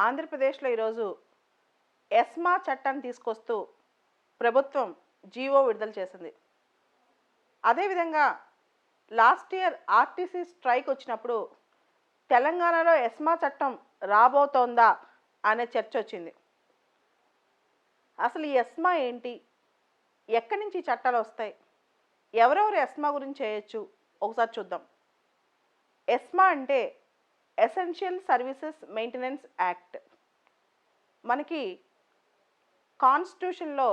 ఆంధ్రప్రదేశ్లో ఈరోజు ఎస్మా చట్టాన్ని తీసుకొస్తూ ప్రభుత్వం జీవో విడుదల చేసింది. అదేవిధంగా లాస్ట్ ఇయర్ ఆర్టీసీ స్ట్రైక్ వచ్చినప్పుడు తెలంగాణలో ఎస్మా చట్టం రాబోతోందా అనే చర్చ వచ్చింది. అసలు ఈ ఎస్మా ఏంటి? ఎక్కడి నుంచి ఈ చట్టాలు వస్తాయి? ఎవరెవరు ఎస్మా గురించి చేయొచ్చు? ఒకసారి చూద్దాం. ఎస్మా అంటే ఎసెన్షియల్ సర్వీసెస్ మెయింటెనెన్స్ యాక్ట్. మనకి కాన్స్టిట్యూషన్లో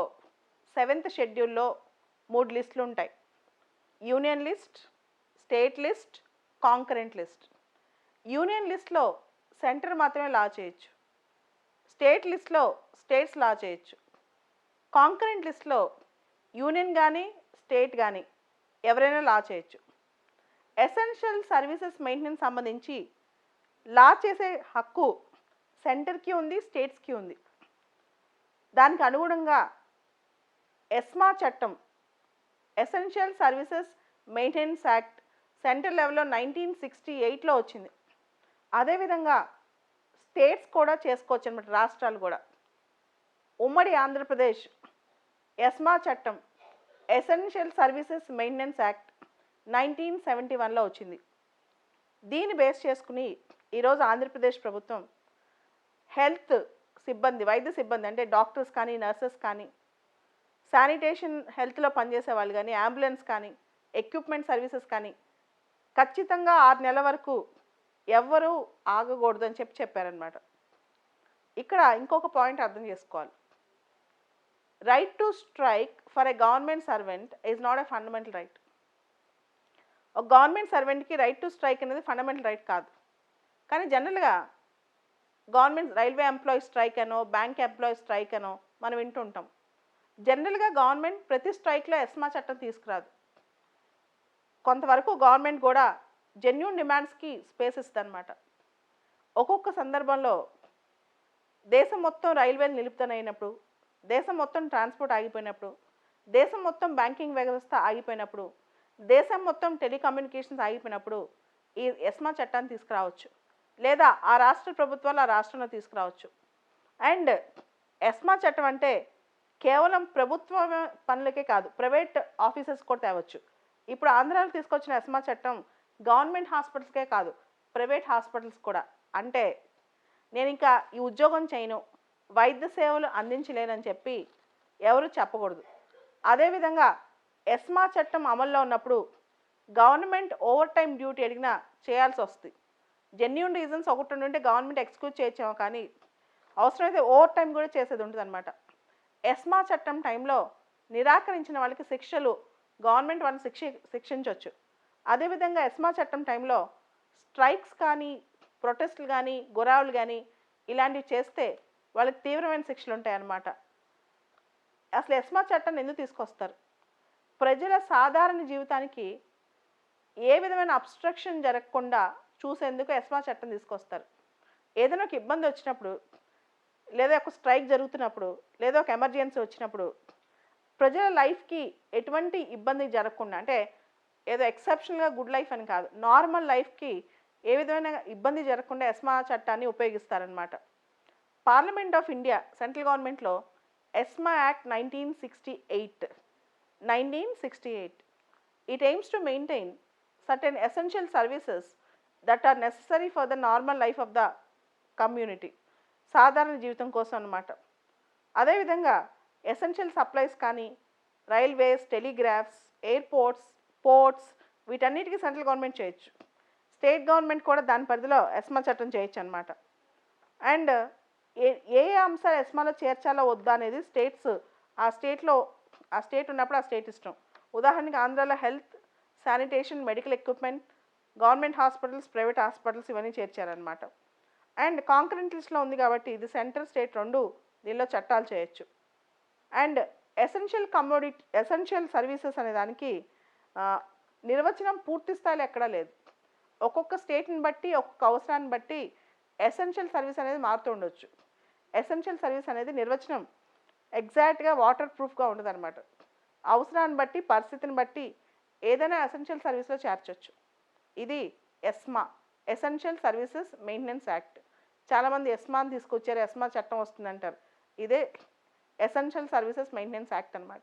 7th షెడ్యూల్లో 3 లిస్టులు ఉంటాయి. Union list, state list, concurrent list. Union లిస్ట్లో సెంటర్ మాత్రమే లా చేయొచ్చు. స్టేట్ లిస్ట్లో స్టేట్స్ లా చేయొచ్చు. కాంకరెంట్ లిస్ట్లో యూనియన్ కానీ స్టేట్ కానీ ఎవరైనా లా చేయొచ్చు. ఎసెన్షియల్ సర్వీసెస్ మెయింటెనెన్స్ సంబంధించి లా చేసే హక్కు సెంటర్కి ఉంది, స్టేట్స్కి ఉంది. దానికి అనుగుణంగా ఎస్మా చట్టం, essential services maintenance act central లెవెల్లో 1968లో వచ్చింది. అదేవిధంగా స్టేట్స్ కూడా చేసుకోవచ్చు అనమాట, రాష్ట్రాలు కూడా. ఉమ్మడి ఆంధ్రప్రదేశ్ ఎస్మా చట్టం, ఎసెన్షియల్ సర్వీసెస్ మెయింటెనెన్స్ యాక్ట్ 1971లో వచ్చింది. దీన్ని బేస్ చేసుకుని ఈరోజు ఆంధ్రప్రదేశ్ ప్రభుత్వం హెల్త్ సిబ్బంది, వైద్య సిబ్బంది అంటే డాక్టర్స్ కానీ, నర్సెస్ కానీ, శానిటేషన్ హెల్త్లో పనిచేసే వాళ్ళు కానీ, అంబులెన్స్ కానీ, ఎక్విప్మెంట్ సర్వీసెస్ కానీ ఖచ్చితంగా 6 నెలల వరకు ఎవ్వరూ ఆగకూడదు అని చెప్పారనమాట. ఇక్కడ ఇంకొక పాయింట్ అర్థం చేసుకోవాలి. Right to strike for a government servant is not a fundamental right. ఒక గవర్నమెంట్ సర్వెంట్కి రైట్ టు స్ట్రైక్ అనేది ఫండమెంటల్ రైట్ కాదు. కానీ జనరల్గా గవర్నమెంట్ రైల్వే ఎంప్లాయీ స్ట్రైక్ అనో, బ్యాంక్ ఎంప్లాయీ స్ట్రైక్ అనో మనం వింటుంటాం. జనరల్గా గవర్నమెంట్ ప్రతి స్ట్రైక్లో ఎస్మా చట్టం తీసుకురాదు. కొంతవరకు గవర్నమెంట్ కూడా జెన్యూన్ డిమాండ్స్కి స్పేస్ ఇస్తుంది అనమాట. ఒక్కొక్క సందర్భంలో దేశం మొత్తం రైల్వేలు నిలుపుతనైనప్పుడు, దేశం మొత్తం ట్రాన్స్పోర్ట్ ఆగిపోయినప్పుడు, దేశం మొత్తం బ్యాంకింగ్ వ్యవస్థ ఆగిపోయినప్పుడు, దేశం మొత్తం టెలికమ్యూనికేషన్స్ ఆగిపోయినప్పుడు ఈ ఎస్మా చట్టాన్ని తీసుకురావచ్చు. లేదా ఆ రాష్ట్ర ప్రభుత్వాలు ఆ రాష్ట్రంలో తీసుకురావచ్చు. అండ్ ఎస్మా చట్టం అంటే కేవలం ప్రభుత్వ పనులకే కాదు, ప్రైవేట్ ఆఫీసెస్ కూడా తేవచ్చు. ఇప్పుడు ఆంధ్రాలో తీసుకొచ్చిన ఎస్మా చట్టం గవర్నమెంట్ హాస్పిటల్స్కే కాదు, ప్రైవేట్ హాస్పిటల్స్ కూడా. అంటే నేను ఇంకా ఈ ఉద్యోగం చేయను, వైద్య సేవలు అందించలేనని చెప్పి ఎవరు చెప్పకూడదు. అదేవిధంగా ఎస్మా చట్టం అమల్లో ఉన్నప్పుడు గవర్నమెంట్ ఓవర్ టైం డ్యూటీ అడిగినా చేయాల్సి వస్తుంది. జెన్యూన్ రీజన్స్ ఒకటి ఉంటే గవర్నమెంట్ ఎక్స్క్యూజ్ చేయొచ్చాము, కానీ అవసరమైతే ఓవర్ టైం కూడా చేసేది ఉంటుంది అనమాట. ఎస్మా చట్టం టైంలో నిరాకరించిన వాళ్ళకి శిక్షలు గవర్నమెంట్ వాళ్ళని శిక్షించవచ్చు. అదేవిధంగా ఎస్మా చట్టం టైంలో స్ట్రైక్స్ కానీ, ప్రొటెస్టులు కానీ, గురావులు కానీ ఇలాంటివి చేస్తే వాళ్ళకి తీవ్రమైన శిక్షలు ఉంటాయన్నమాట. అసలు ఎస్మా చట్టాన్ని ఎందుకు తీసుకొస్తారు? ప్రజల సాధారణ జీవితానికి ఏ విధమైన అబ్స్ట్రక్షన్ జరగకుండా చూసేందుకు ఎస్మా చట్టం తీసుకొస్తారు. ఏదైనా ఒక ఇబ్బంది వచ్చినప్పుడు, లేదా ఒక స్ట్రైక్ జరుగుతున్నప్పుడు, లేదా ఒక ఎమర్జెన్సీ వచ్చినప్పుడు ప్రజల లైఫ్కి ఎటువంటి ఇబ్బంది జరగకుండా, అంటే ఏదో ఎక్సెప్షనల్గా గుడ్ లైఫ్ అని కాదు, నార్మల్ లైఫ్కి ఏ విధమైన ఇబ్బంది జరగకుండా ఎస్మా చట్టాన్ని ఉపయోగిస్తారనమాట. పార్లమెంట్ ఆఫ్ ఇండియా సెంట్రల్ గవర్నమెంట్లో ESMA act 1968. It aims to maintain certain essential services that are necessary for the normal life of the community. సాధారణ జీవితం కోసం అన్నమాట. అదేవిధంగా ఎసెన్షియల్ సప్లైస్ కానీ, రైల్వేస్, టెలిగ్రాఫ్స్, ఎయిర్పోర్ట్స్, పోర్ట్స్ వీటన్నిటికీ సెంట్రల్ గవర్నమెంట్ చేయొచ్చు. State government కూడా దాని పరిధిలో ఎస్మా చట్టం చేయొచ్చు అనమాట. అండ్ ఏ అంశాలు ఎస్మాలో చేర్చాలో వద్దా అనేది స్టేట్స్, ఆ స్టేట్ ఉన్నప్పుడు ఆ స్టేట్ ఇష్టం. ఉదాహరణకి ఆంధ్రాలో health, sanitation, medical equipment, government hospitals, private hospitals ఇవన్నీ చేర్చారనమాట. అండ్ కాంకరెంట్ లిస్ట్లో ఉంది కాబట్టి ఇది సెంట్రల్, స్టేట్ రెండు దీనిలో చట్టాలు చేయొచ్చు. అండ్ ఎసెన్షియల్ సర్వీసెస్ అనే దానికి నిర్వచనం పూర్తి స్థాయిలో ఎక్కడా లేదు. ఒక్కొక్క స్టేట్ని బట్టి, ఒక్కొక్క అవసరాన్ని బట్టి ఎసెన్షియల్ సర్వీస్ అనేది మారుతూ ఉండొచ్చు. ఎసెన్షియల్ సర్వీస్ అనేది నిర్వచనం ఎగ్జాక్ట్గా వాటర్ ప్రూఫ్గా ఉండదు అనమాట. అవసరాన్ని బట్టి, పరిస్థితిని బట్టి ఏదైనా ఎసెన్షియల్ సర్వీస్లో చేర్చొచ్చు. ఇది ESMA, essential services maintenance act. చాలామంది ఎస్మాని తీసుకొచ్చారు, ఎస్మా చట్టం వస్తుందంటారు. ఇదే ఎసెన్షియల్ సర్వీసెస్ మెయింటెనెన్స్ యాక్ట్ అనమాట.